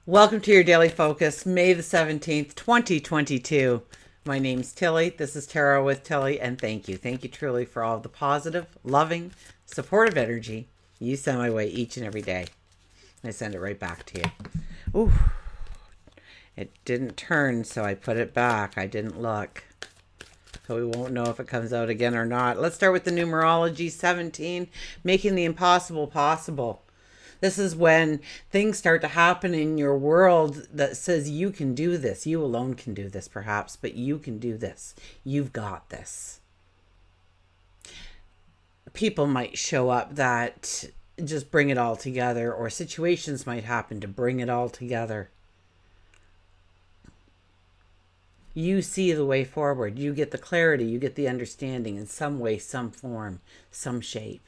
Welcome to your daily focus, May the 17th, 2022. My name's Tilly. This is Tarot with Tilly, and thank you. Thank you truly for all of the positive, loving, supportive energy you send my way each and every day. I send it right back to you. Ooh, it didn't turn, so I put it back. I didn't look. So we won't know if it comes out again or not. Let's start with the numerology 17, making the impossible possible. This is when things start to happen in your world that says you can do this. You alone can do this, perhaps, but you can do this. You've got this. People might show up that just bring it all together, or situations might happen to bring it all together. You see the way forward. You get the clarity. You get the understanding in some way, some form, some shape.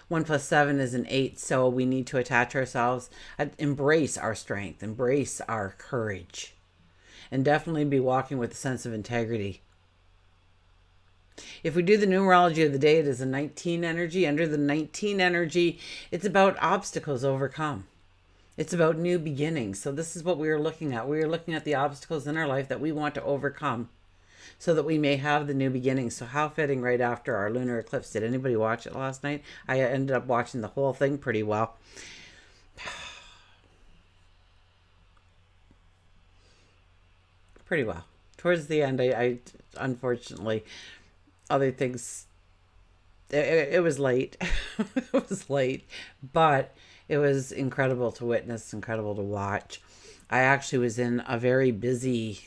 1 plus 7 is an 8, so we need to attach ourselves, embrace our strength, embrace our courage, and definitely be walking with a sense of integrity. If we do the numerology of the day, it is a 19 energy. Under the 19 energy, it's about obstacles overcome. It's about new beginnings. So this is what we are looking at. We are looking at the obstacles in our life that we want to overcome, so that we may have the new beginnings. So how fitting right after our lunar eclipse. Did anybody watch it last night? I ended up watching the whole thing pretty well. Pretty well. Towards the end, I unfortunately, other things, it was late. It was late, but it was incredible to witness, incredible to watch. I actually was in a very busy,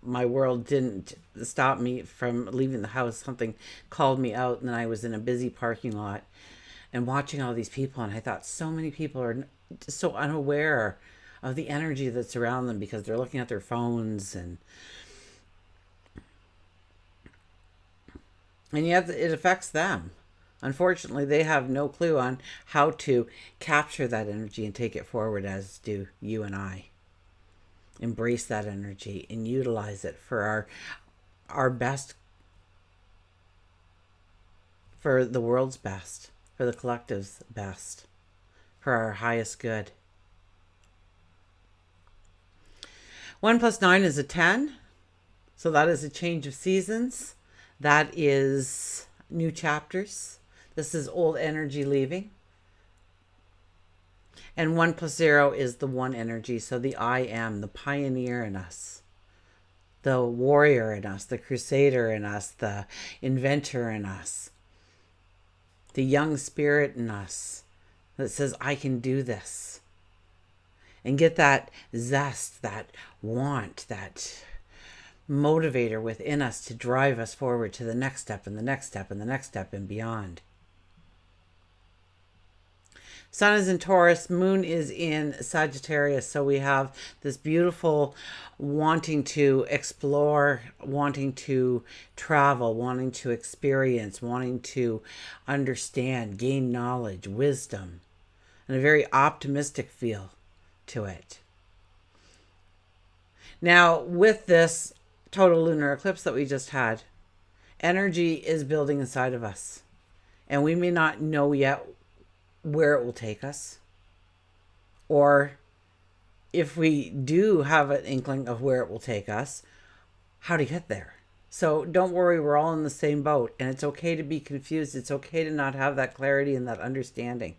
my world didn't stop me from leaving the house. Something called me out, and then I was in a busy parking lot and watching all these people. And I thought, so many people are so unaware of the energy that's around them because they're looking at their phones, and yet it affects them. Unfortunately, they have no clue on how to capture that energy and take it forward, as do you and I. Embrace that energy and utilize it for our best, for the world's best, for the collective's best, for our highest good. 1 plus 9 is a 10. So that is a change of seasons. That is new chapters. This is old energy leaving. And 1 plus 0 is the 1 energy. So the I am, the pioneer in us, the warrior in us, the crusader in us, the inventor in us, the young spirit in us that says, I can do this. And get that zest, that want, that motivator within us to drive us forward to the next step and the next step and the next step and beyond. Sun is in Taurus, Moon is in Sagittarius. So we have this beautiful wanting to explore, wanting to travel, wanting to experience, wanting to understand, gain knowledge, wisdom, and a very optimistic feel to it. Now, with this total lunar eclipse that we just had, energy is building inside of us. And we may not know yet where it will take us, or if we do have an inkling of where it will take us, how to get there. So don't worry, we're all in the same boat, and it's okay to be confused. It's okay to not have that clarity and that understanding.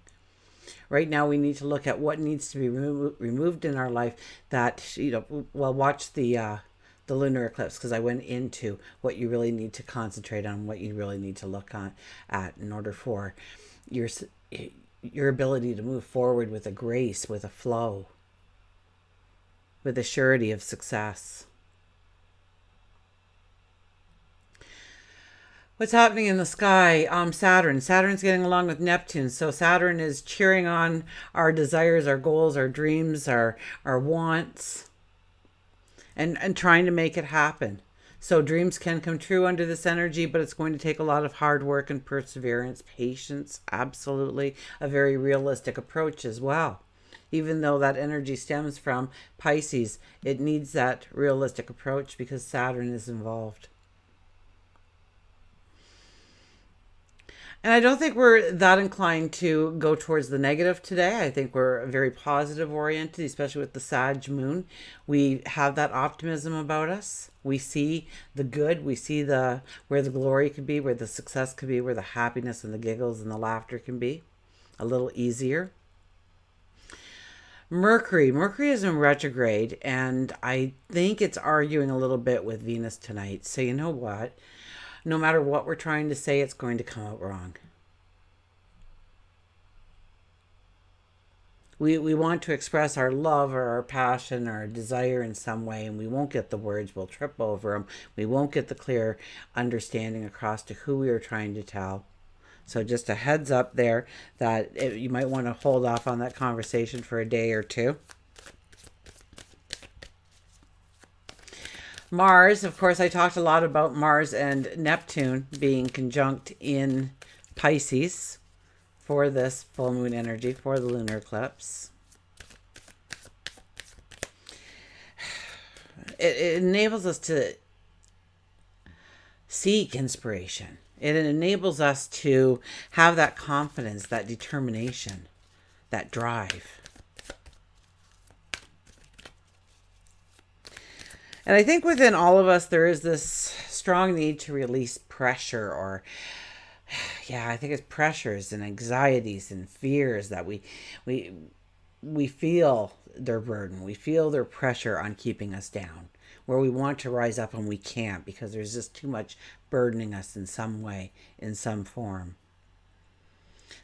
Right now, we need to look at what needs to be removed in our life. That, well, watch the lunar eclipse, because I went into what you really need to concentrate on, what you really need to look at in order for your ability to move forward with a grace, with a flow, with a surety of success. What's happening in the sky? Saturn's getting along with Neptune. So Saturn is cheering on our desires, our goals, our dreams, our wants, and trying to make it happen. So dreams can come true under this energy, but it's going to take a lot of hard work and perseverance, patience, absolutely, a very realistic approach as well. Even though that energy stems from Pisces, it needs that realistic approach because Saturn is involved. And I don't think we're that inclined to go towards the negative today. I think we're very positive oriented, especially with the Sag moon. We have that optimism about us. We see the good. We see the where the glory could be, where the success could be, where the happiness and the giggles and the laughter can be. A little easier. Mercury is in retrograde, and I think it's arguing a little bit with Venus tonight. So you know what? No matter what we're trying to say, it's going to come out wrong. We want to express our love or our passion or our desire in some way, and we won't get the words. We'll trip over them. We won't get the clear understanding across to who we are trying to tell. So just a heads up there that you might want to hold off on that conversation for a day or two. Mars, of course, I talked a lot about Mars and Neptune being conjunct in Pisces for this full moon energy, for the lunar eclipse. It enables us to seek inspiration. It enables us to have that confidence, that determination, that drive. And I think within all of us, there is this strong need to release pressure or, yeah, I think it's pressures and anxieties and fears that we feel their burden. We feel their pressure on keeping us down, where we want to rise up and we can't because there's just too much burdening us in some way, in some form.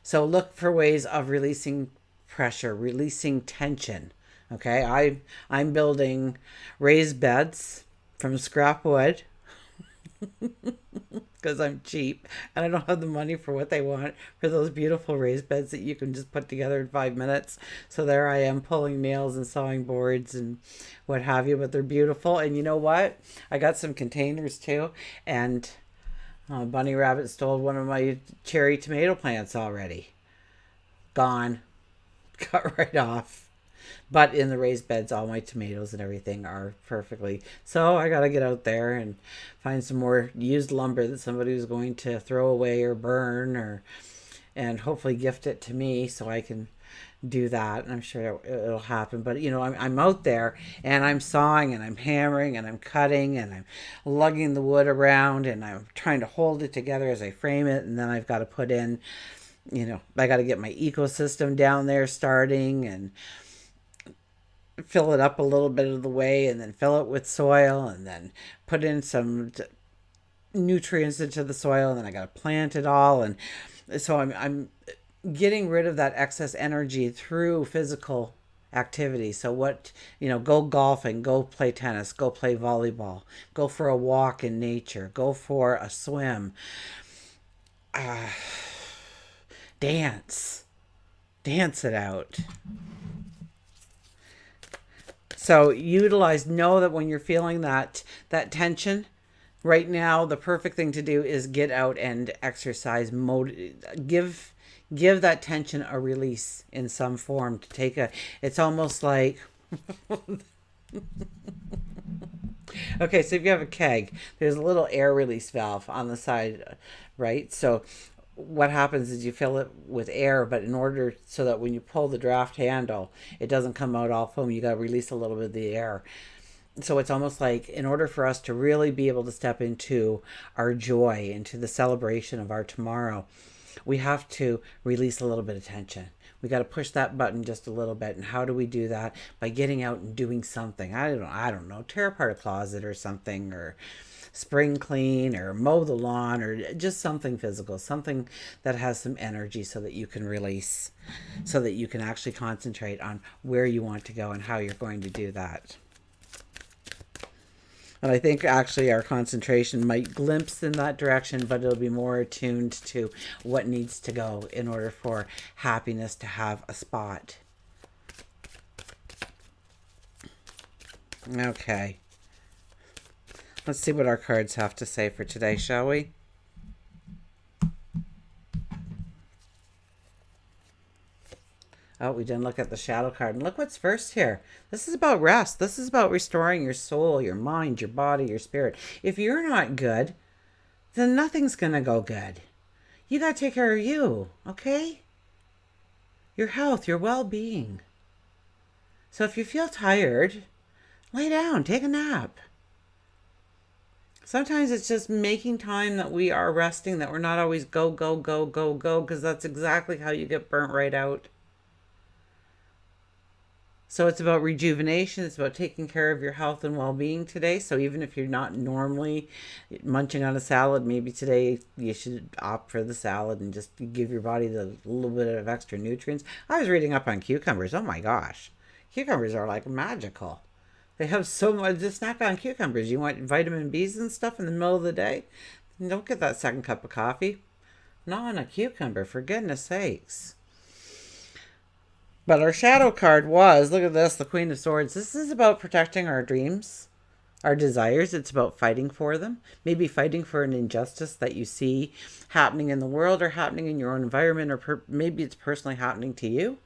So look for ways of releasing pressure, releasing tension. Okay, I'm building raised beds from scrap wood because I'm cheap and I don't have the money for what they want for those beautiful raised beds that you can just put together in 5 minutes. So there I am pulling nails and sawing boards and what have you, but they're beautiful. And you know what? I got some containers too, and Bunny Rabbit stole one of my cherry tomato plants already. Gone. Cut right off. But in the raised beds, all my tomatoes and everything are perfectly. So I got to get out there and find some more used lumber that somebody was going to throw away or burn, and hopefully gift it to me so I can do that. And I'm sure it'll happen. But, you know, I'm out there and I'm sawing and I'm hammering and I'm cutting and I'm lugging the wood around and I'm trying to hold it together as I frame it. And then I've got to put in, you know, I got to get my ecosystem down there starting and fill it up a little bit of the way and then fill it with soil and then put in some nutrients into the soil and then I got to plant it all. And so I'm getting rid of that excess energy through physical activity. So what, you know, go golfing, go play tennis, go play volleyball, go for a walk in nature, go for a swim, dance it out. So know that when you're feeling that tension right now, the perfect thing to do is get out and exercise. Give that tension a release in some form. It's almost like, okay, so if you have a keg, there's a little air release valve on the side, right? So what happens is you fill it with air, but in order so that when you pull the draft handle, it doesn't come out all foam, you got to release a little bit of the air. So it's almost like in order for us to really be able to step into our joy, into the celebration of our tomorrow, we have to release a little bit of tension. We got to push that button just a little bit. And how do we do that? By getting out and doing something. I don't know, tear apart a closet or something, or spring clean or mow the lawn, or just something physical, something that has some energy so that you can release, so that you can actually concentrate on where you want to go and how you're going to do that. And I think actually our concentration might glimpse in that direction, but it'll be more attuned to what needs to go in order for happiness to have a spot. Okay. Let's see what our cards have to say for today, shall we? Oh, we didn't look at the shadow card. And look what's first here. This is about rest. This is about restoring your soul, your mind, your body, your spirit. If you're not good, then nothing's going to go good. You got to take care of you, okay? Your health, your well-being. So if you feel tired, lay down, take a nap. Sometimes it's just making time that we are resting, that we're not always go, go, go, go, go, because that's exactly how you get burnt right out. So it's about rejuvenation. It's about taking care of your health and well-being today. So even if you're not normally munching on a salad, maybe today you should opt for the salad and just give your body the little bit of extra nutrients. I was reading up on cucumbers. Oh my gosh. Cucumbers are like magical. They have so much. Just snack on cucumbers. You want vitamin B's and stuff in the middle of the day? Don't get that second cup of coffee. Not on a cucumber, for goodness sakes. But our shadow card was, look at this, the Queen of Swords. This is about protecting our dreams, our desires. It's about fighting for them. Maybe fighting for an injustice that you see happening in the world or happening in your own environment, or maybe it's personally happening to you.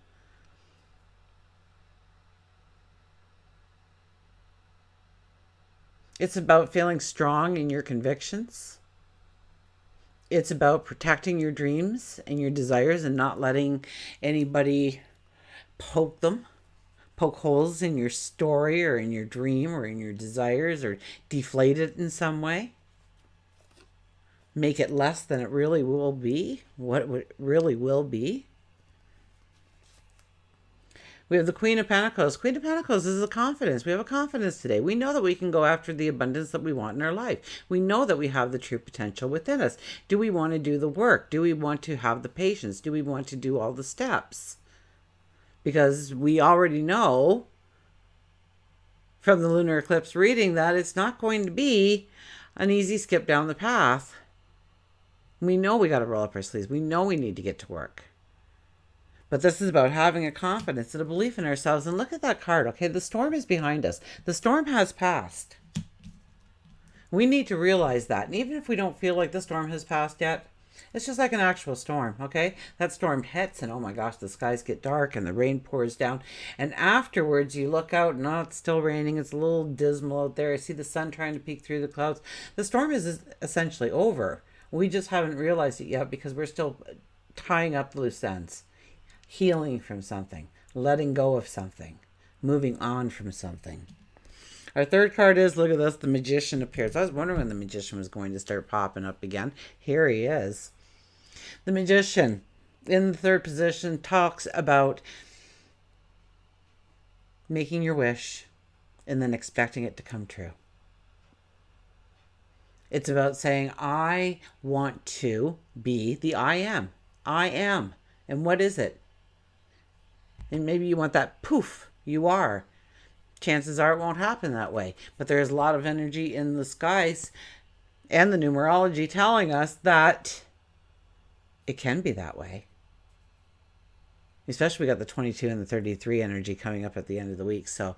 It's about feeling strong in your convictions. It's about protecting your dreams and your desires and not letting anybody poke holes in your story or in your dream or in your desires, or deflate it in some way. Make it less than it really will be, what it really will be. We have the Queen of Pentacles. Queen of Pentacles is a confidence. We have a confidence today. We know that we can go after the abundance that we want in our life. We know that we have the true potential within us. Do we want to do the work? Do we want to have the patience? Do we want to do all the steps? Because we already know from the lunar eclipse reading that it's not going to be an easy skip down the path. We know we got to roll up our sleeves. We know we need to get to work. But this is about having a confidence and a belief in ourselves. And look at that card, okay? The storm is behind us. The storm has passed. We need to realize that. And even if we don't feel like the storm has passed yet, it's just like an actual storm, okay? That storm hits and oh my gosh, the skies get dark and the rain pours down. And afterwards you look out and oh, it's still raining. It's a little dismal out there. I see the sun trying to peek through the clouds. The storm is essentially over. We just haven't realized it yet because we're still tying up loose ends. Healing from something. Letting go of something. Moving on from something. Our third card is, look at this, the Magician appears. I was wondering when the Magician was going to start popping up again. Here he is. The Magician, in the third position, talks about making your wish and then expecting it to come true. It's about saying, I want to be the I am. I am. And what is it? And maybe you want that poof, you are. Chances are it won't happen that way. But there's a lot of energy in the skies and the numerology telling us that it can be that way. Especially we got the 22 and the 33 energy coming up at the end of the week. So,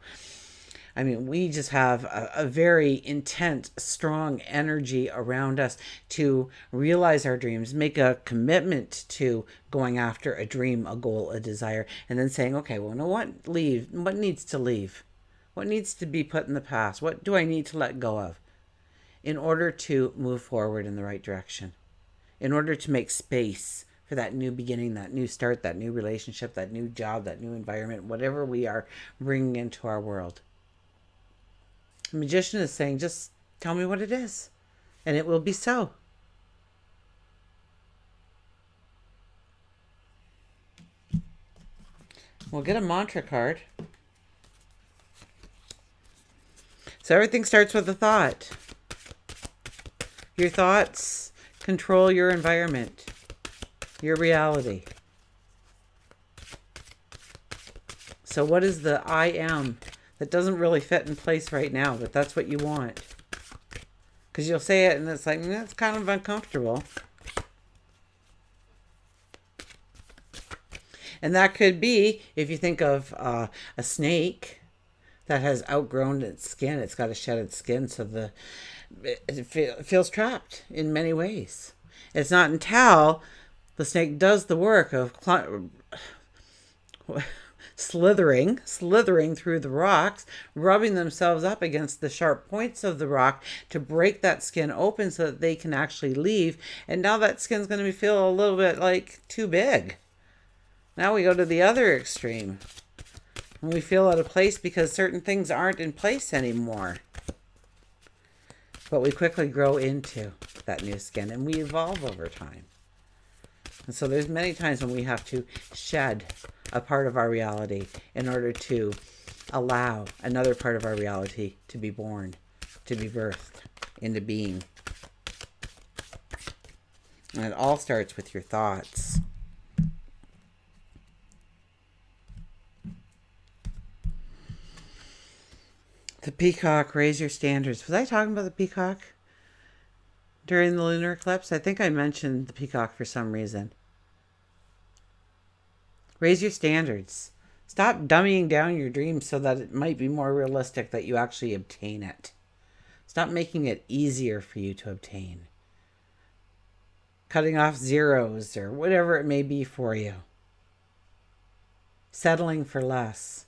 I mean, we just have a very intense, strong energy around us to realize our dreams, make a commitment to going after a dream, a goal, a desire, and then saying, okay, well, no, what needs to leave? What needs to be put in the past? What do I need to let go of in order to move forward in the right direction? In order to make space for that new beginning, that new start, that new relationship, that new job, that new environment, whatever we are bringing into our world. The Magician is saying, just tell me what it is, and it will be so. We'll get a mantra card. So everything starts with a thought. Your thoughts control your environment, your reality. So what is the I am that doesn't really fit in place right now, but that's what you want? Because you'll say it and it's like, that's kind of uncomfortable. And that could be, if you think of a snake that has outgrown its skin, it's got to shed its skin, so it feels trapped in many ways. It's not until the snake does the work of slithering through the rocks, rubbing themselves up against the sharp points of the rock to break that skin open so that they can actually leave. And now that skin's going to feel a little bit like too big. Now we go to the other extreme. And we feel out of place because certain things aren't in place anymore. But we quickly grow into that new skin and we evolve over time. And so there's many times when we have to shed a part of our reality in order to allow another part of our reality to be born, to be birthed into being. And it all starts with your thoughts. The peacock, raise your standards. Was I talking about the peacock during the lunar eclipse? I think I mentioned the peacock for some reason. Raise your standards. Stop dumbing down your dreams so that it might be more realistic that you actually obtain it. Stop making it easier for you to obtain. Cutting off zeros or whatever it may be for you. Settling for less.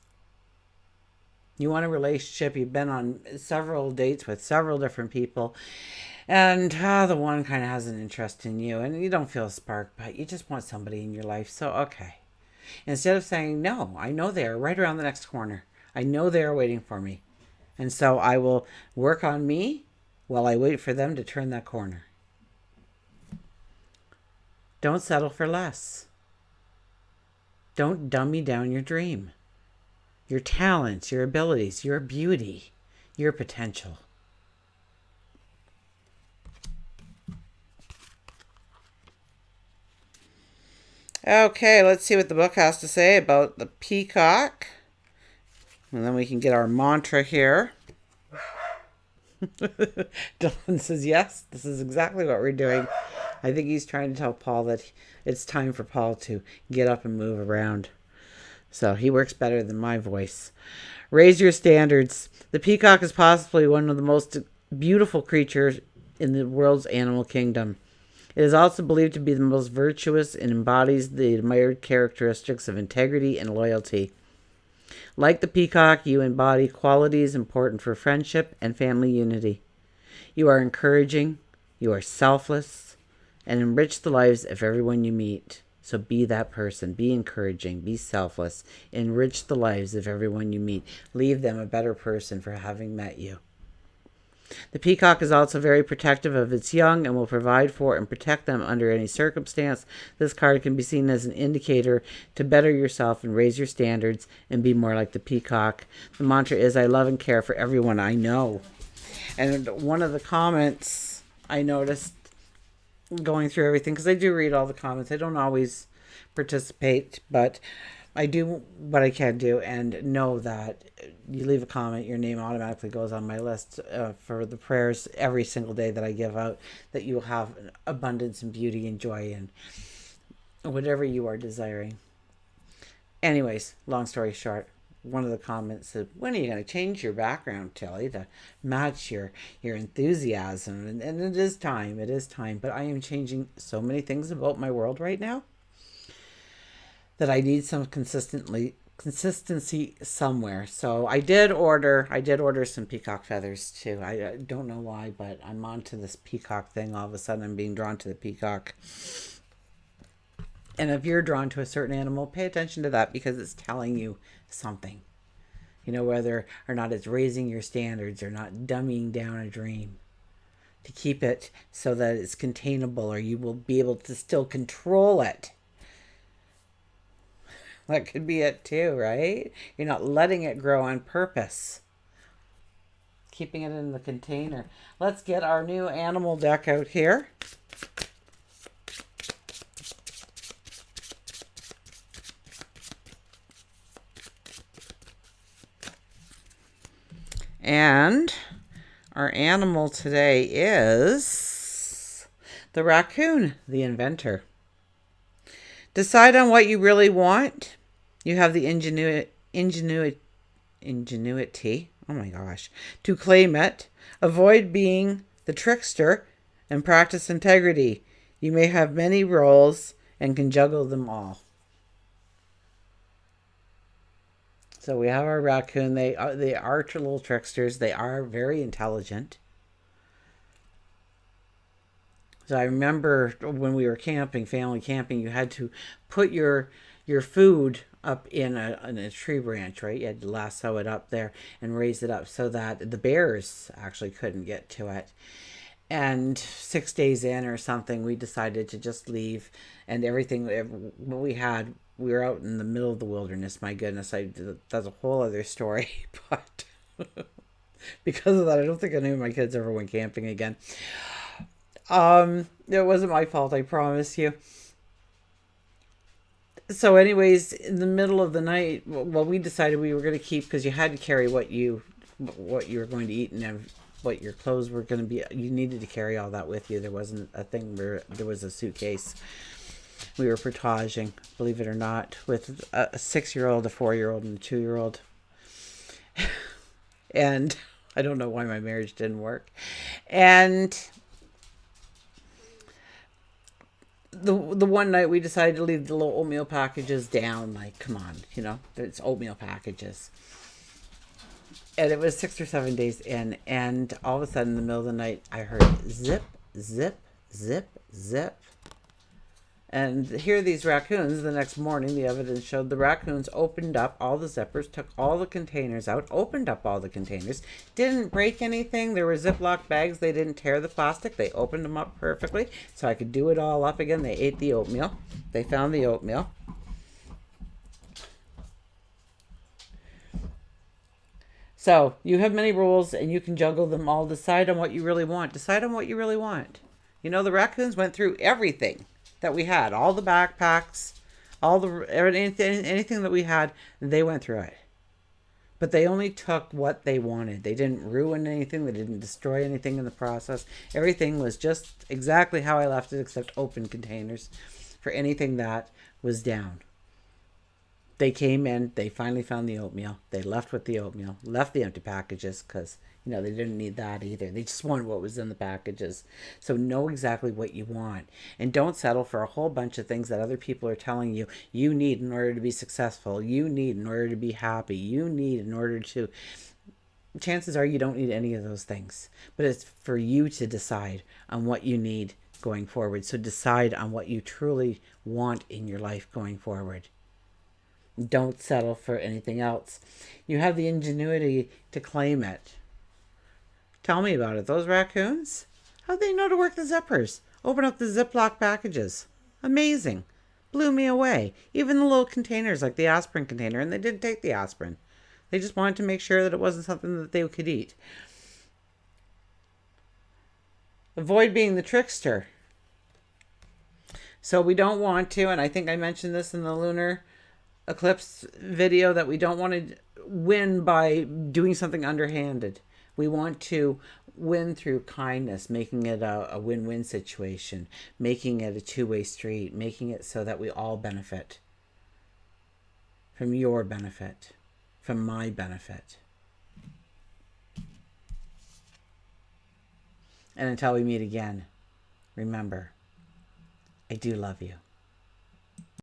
You want a relationship, you've been on several dates with several different people, and the one kind of has an interest in you, and you don't feel a spark, but you just want somebody in your life, so okay. Instead of saying, no, I know they're right around the next corner. I know they're waiting for me. And so I will work on me while I wait for them to turn that corner. Don't settle for less. Don't dummy down your dream. Your talents, your abilities, your beauty, your potential. Okay, let's see what the book has to say about the peacock. And then we can get our mantra here. Dylan says, yes, this is exactly what we're doing. I think he's trying to tell Paul that it's time for Paul to get up and move around. So he works better than my voice. Raise your standards. The peacock is possibly one of the most beautiful creatures in the world's animal kingdom. It is also believed to be the most virtuous and embodies the admired characteristics of integrity and loyalty. Like the peacock, you embody qualities important for friendship and family unity. You are encouraging, you are selfless, and enrich the lives of everyone you meet. So be that person. Be encouraging. Be selfless. Enrich the lives of everyone you meet. Leave them a better person for having met you. The peacock is also very protective of its young and will provide for and protect them under any circumstance. This card can be seen as an indicator to better yourself and raise your standards and be more like the peacock. The mantra is, I love and care for everyone I know. And one of the comments I noticed going through everything, because I do read all the comments. I don't always participate, but I do what I can do, and know that you leave a comment, your name automatically goes on my list for the prayers every single day that I give out, that you will have abundance and beauty and joy and whatever you are desiring. Anyways, long story short, one of the comments said, when are you going to change your background, Tilly, to match your enthusiasm? And it is time, but I am changing so many things about my world right now that I need some consistency somewhere. So I did order some peacock feathers too. I don't know why, but I'm onto this peacock thing. All of a sudden I'm being drawn to the peacock. And if you're drawn to a certain animal, pay attention to that, because it's telling you something. You know, whether or not it's raising your standards or not dumbing down a dream. To keep it so that it's containable, or you will be able to still control it. That could be it too, right? You're not letting it grow on purpose. Keeping it in the container. Let's get our new animal deck out here. And our animal today is the raccoon, the inventor. Decide on what you really want. You have the ingenuity, to claim it. Avoid being the trickster and practice integrity. You may have many roles and can juggle them all. So we have our raccoon. They are little tricksters. They are very intelligent. So I remember when we were camping, family camping, you had to put your food up in a tree branch, right? You had to lasso it up there and raise it up so that the bears actually couldn't get to it. And 6 days in or something, we decided to just leave, and everything what we had. We were out in the middle of the wilderness. My goodness, that's a whole other story. But because of that, I don't think any of my kids ever went camping again. It wasn't my fault, I promise you. So anyways, in the middle of the night, well, we decided we were going to keep, because you had to carry what you were going to eat, and what your clothes were going to be. You needed to carry all that with you. There wasn't a thing where there was a suitcase. We were portaging, believe it or not, with a 6-year-old, a 4-year-old, and a 2-year-old. And I don't know why my marriage didn't work. And the one night we decided to leave the little oatmeal packages down. Like, come on, it's oatmeal packages. And it was 6 or 7 days in, and all of a sudden, in the middle of the night, I heard zip, zip, zip, zip. And here are these raccoons. The next morning, the evidence showed the raccoons opened up all the zippers, took all the containers out, opened up all the containers, didn't break anything. There were Ziploc bags. They didn't tear the plastic. They opened them up perfectly, so I could do it all up again. They ate the oatmeal. They found the oatmeal. So you have many rules, and you can juggle them all. Decide on what you really want. Decide on what you really want. The raccoons went through everything that we had, all the backpacks, anything that we had. They went through it, but they only took what they wanted. They didn't ruin anything. They didn't destroy anything in the process. Everything was just exactly how I left it, except open containers for anything that was down. They came in, they finally found the oatmeal. They left with the oatmeal, left the empty packages, because they didn't need that either. They just wanted what was in the packages. So know exactly what you want, and don't settle for a whole bunch of things that other people are telling you need in order to be successful, you need in order to be happy, you need in order to. Chances are you don't need any of those things, but it's for you to decide on what you need going forward. So decide on what you truly want in your life going forward. Don't settle for anything else. You have the ingenuity to claim it. Tell me about it. Those raccoons? How'd they know to work the zippers? Open up the Ziploc packages. Amazing. Blew me away. Even the little containers, like the aspirin container, and they didn't take the aspirin. They just wanted to make sure that it wasn't something that they could eat. Avoid being the trickster. So we don't want to, and I think I mentioned this in the lunar eclipse video, that we don't want to win by doing something underhanded. We want to win through kindness, making it a win-win situation, making it a two-way street, making it so that we all benefit from your benefit, from my benefit. And until we meet again, remember, I do love you.